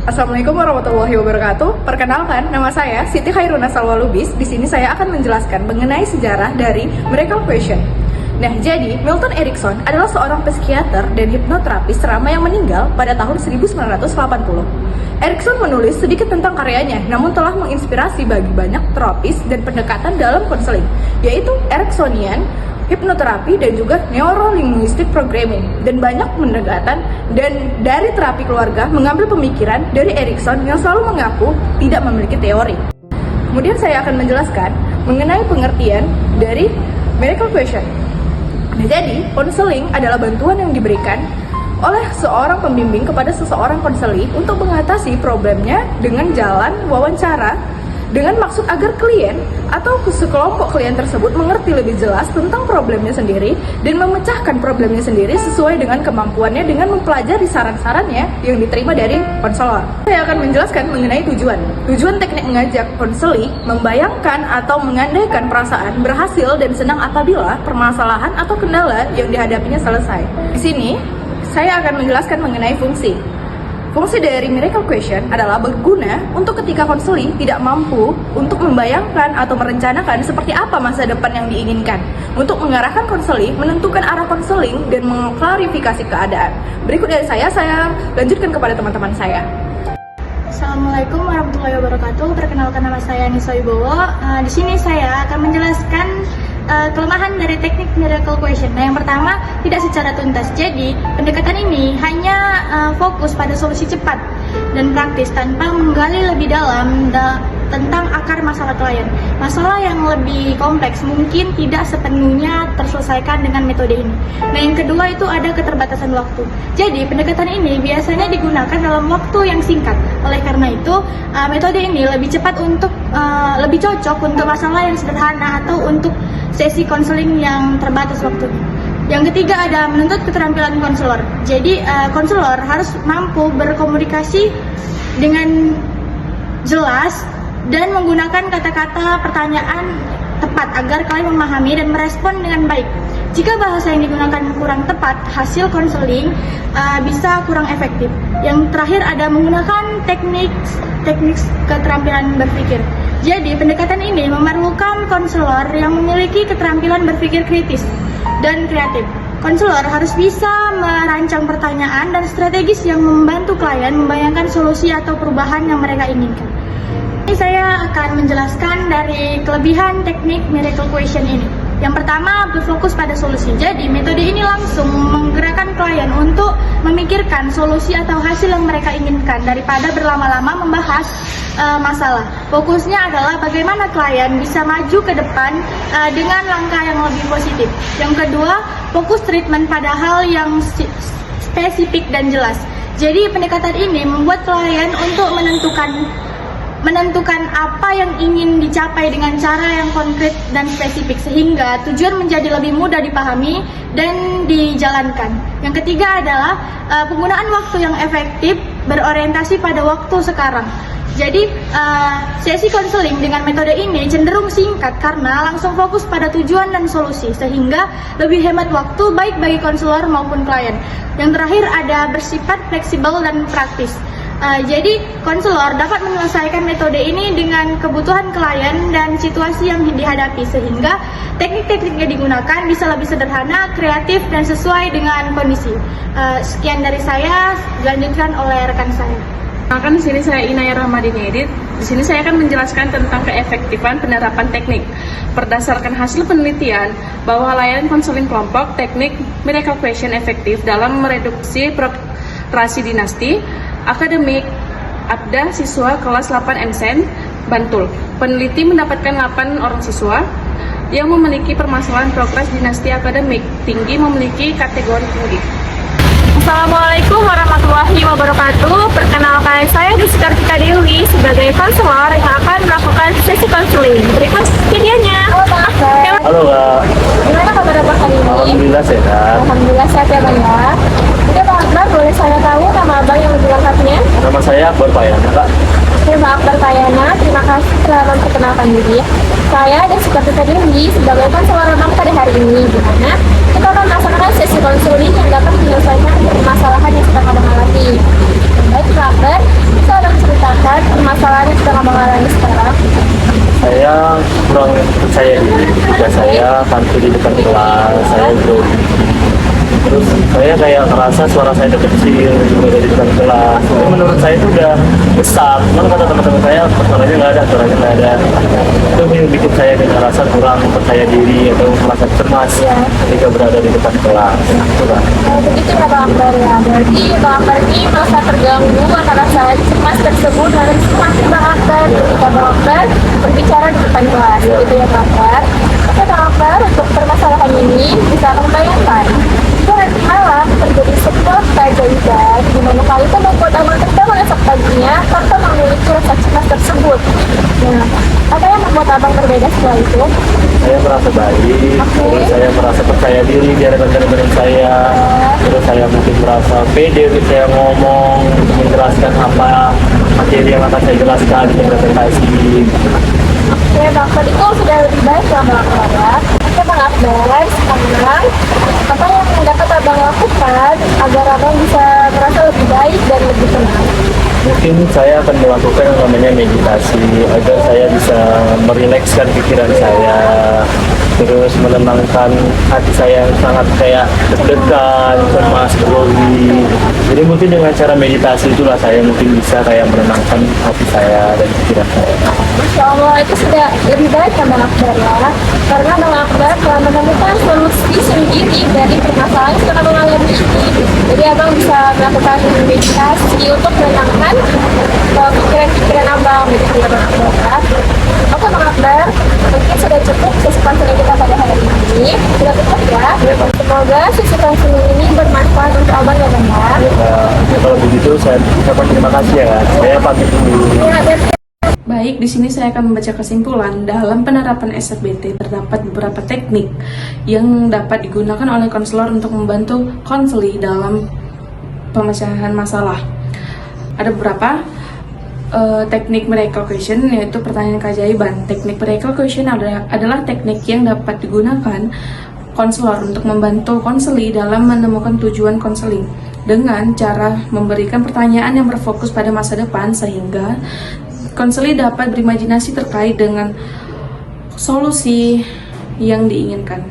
Assalamualaikum warahmatullahi wabarakatuh. Perkenalkan, nama saya Siti Khairuna Salwa Lubis. Di sini saya akan menjelaskan mengenai sejarah dari Miracle Question. Nah, jadi Milton Erickson adalah seorang psikiater dan hipnoterapis ternama yang meninggal pada tahun 1980. Erickson menulis sedikit tentang karyanya, namun telah menginspirasi bagi banyak terapis dan pendekatan dalam konseling, yaitu Ericksonian, hipnoterapi, dan juga neurolinguistic programming, dan banyak pendekatan dan dari terapi keluarga mengambil pemikiran dari Erickson yang selalu mengaku tidak memiliki teori. Kemudian saya akan menjelaskan mengenai pengertian dari Miracle Question. Nah, jadi konseling adalah bantuan yang diberikan oleh seorang pembimbing kepada seseorang konseli untuk mengatasi problemnya dengan jalan wawancara, dengan maksud agar klien atau sekelompok klien tersebut mengerti lebih jelas tentang problemnya sendiri dan memecahkan problemnya sendiri sesuai dengan kemampuannya dengan mempelajari saran-sarannya yang diterima dari konselor. Saya akan menjelaskan mengenai tujuan. Tujuan teknik mengajak konseli membayangkan atau mengandaikan perasaan berhasil dan senang apabila permasalahan atau kendala yang dihadapinya selesai. Di sini saya akan menjelaskan mengenai fungsi. Fungsi dari Miracle Question adalah berguna untuk ketika konseli tidak mampu untuk membayangkan atau merencanakan seperti apa masa depan yang diinginkan, untuk mengarahkan konseli, menentukan arah konseling, dan mengklarifikasi keadaan. Berikut dari saya lanjutkan kepada teman-teman saya. Assalamualaikum warahmatullahi wabarakatuh. Perkenalkan, nama saya Nisa Wibowo. Di sini saya akan menjelaskan kelemahan dari teknik Miracle Question. Nah, yang pertama, tidak secara tuntas. Jadi, pendekatan ini hanya fokus pada solusi cepat dan praktis tanpa menggali lebih dalam tentang akar masalah klien. Masalah yang lebih kompleks mungkin tidak sepenuhnya terselesaikan dengan metode ini. Nah, yang kedua itu ada keterbatasan waktu. Jadi, pendekatan ini biasanya digunakan dalam waktu yang singkat. Oleh karena itu, metode ini lebih cepat untuk lebih cocok untuk masalah yang sederhana atau untuk sesi konseling yang terbatas waktunya. Yang ketiga ada menuntut keterampilan konselor. Jadi konselor harus mampu berkomunikasi dengan jelas dan menggunakan kata-kata pertanyaan tepat agar klien memahami dan merespon dengan baik. Jika bahasa yang digunakan kurang tepat, hasil konseling bisa kurang efektif. Yang terakhir ada menggunakan teknik keterampilan berpikir. Jadi, pendekatan ini memerlukan konselor yang memiliki keterampilan berpikir kritis dan kreatif. Konselor harus bisa merancang pertanyaan dan strategis yang membantu klien membayangkan solusi atau perubahan yang mereka inginkan. Ini saya akan menjelaskan dari kelebihan teknik Miracle Question ini. Yang pertama, berfokus pada solusi. Jadi, metode ini langsung menggerakkan klien untuk memikirkan solusi atau hasil yang mereka inginkan daripada berlama-lama membahas masalah. Fokusnya adalah bagaimana klien bisa maju ke depan dengan langkah yang lebih positif. Yang kedua, fokus treatment pada hal yang spesifik dan jelas. Jadi, pendekatan ini membuat klien untuk menentukan apa yang ingin dicapai dengan cara yang konkret dan spesifik sehingga tujuan menjadi lebih mudah dipahami dan dijalankan. Yang ketiga adalah penggunaan waktu yang efektif berorientasi pada waktu sekarang. Jadi sesi konseling dengan metode ini cenderung singkat karena langsung fokus pada tujuan dan solusi sehingga lebih hemat waktu baik bagi konselor maupun klien. Yang terakhir ada bersifat fleksibel dan praktis. Jadi konselor dapat menyelesaikan metode ini dengan kebutuhan klien dan situasi yang dihadapi sehingga teknik-teknik yang digunakan bisa lebih sederhana, kreatif, dan sesuai dengan kondisi. Sekian dari saya, dilanjutkan oleh rekan saya. Di sini saya Inaya Rahmadini Edit. Di sini saya akan menjelaskan tentang keefektifan penerapan teknik. Berdasarkan hasil penelitian bahwa layanan konseling kelompok teknik Miracle Question efektif dalam mereduksi prokrasi dinasti akademik Abda siswa kelas 8 MSen Bantul. Peneliti mendapatkan 8 orang siswa yang memiliki permasalahan progres dinasti akademik tinggi memiliki kategori tinggi. Assalamualaikum warahmatullahi wabarakatuh. Perkenalkan, saya Deskartika Dewi sebagai konselor yang akan melakukan sesi konseling. Berikut videonya. Halo Kak. Gimana kabar Abang hari ini? Alhamdulillah sehat. Alhamdulillah sehat ya Bang ya. Oke Bang Akbar, boleh saya tahu nama Abang yang lebih lengkapnya? Nama saya Akbar Payana Kak. Oke Bang Akbar Payana, terima kasih telah memperkenalkan diri. Saya Deskartika Dewi sebagai konselor Abang pada hari ini, di mana kita akan melaksanakan sesi konseling yang dapat menyelesaikan permasalahan yang sedang Abang alami. Baik Bang Akbar, saya tampil di depan kelas, saya grogi. Terus saya kayak ngerasa suara saya itu kecil juga dari depan kelas. Tapi menurut saya itu udah besar. Cuman kata teman-teman saya suaranya nggak ada. Itu yang bikin saya ngerasa kurang percaya diri atau merasa cemas ketika berada di depan kelas. Itulah. Begitu ya Bang Akbar ya. Berarti Bang Akbar ini merasa terganggu antara rasa cemas tersebut dan cemasnya Bang Akbar ketika Bang Akbar berbicara di depan kelas. Begitu ya Bang Akbar. Oke Bang Akbar, untuk permasalahan ini bisa membayangkan jika nanti malam terjadi sebuah keajaiban di mana hal itu membuat Abang terbangun esok paginya tanpa memiliki rasa cemas tersebut. Nah, apa yang membuat Abang berbeda setelah itu? Saya merasa baik, terus saya merasa percaya diri di hadapan teman-teman saya, terus saya mungkin merasa pede ketika saya ngomong, menjelaskan apa materi yang akan saya jelaskan di presentasi. Oke, Bang Akbar itu sudah lebih baik ya Bang Akbar ya. Oke Bang Akbar, sekarang apa yang dapat Abang lakukan agar Abang bisa merasa lebih baik dan lebih tenang? Mungkin saya akan melakukan yang namanya meditasi agar saya bisa merilekskan pikiran saya, terus menenangkan hati saya yang sangat kayak deg-degan, cemas, grogi. Jadi mungkin dengan cara meditasi itulah saya mungkin bisa kayak menenangkan hati saya dan pikiran saya. Masya Allah, itu sudah lebih baik ya Bang Akbar ya. Karena Bang Akbar telah menemukan solusi sendiri dari permasalahan yang sedang Abang alami ini. Jadi Abang bisa melakukan meditasi untuk menenangkan pikiran-pikiran Abang begitu ya Bang Akbar. Oke Bang Akbar, mungkin sudah cukup sesi konseling kita pada hari ini. Sudah cukup ya. Semoga sesi konseling ini bermanfaat untuk Abang ya Bang ya. Kalau begitu saya ucapkan terima kasih ya. Saya pamit dulu. Baik, di sini saya akan membaca kesimpulan. Dalam penerapan SRBT terdapat beberapa teknik yang dapat digunakan oleh konselor untuk membantu konseli dalam pemecahan masalah. Ada beberapa teknik miracle question, yaitu pertanyaan keajaiban. Teknik miracle question adalah teknik yang dapat digunakan konselor untuk membantu konseli dalam menemukan tujuan konseling dengan cara memberikan pertanyaan yang berfokus pada masa depan sehingga konseli dapat berimajinasi terkait dengan solusi yang diinginkan.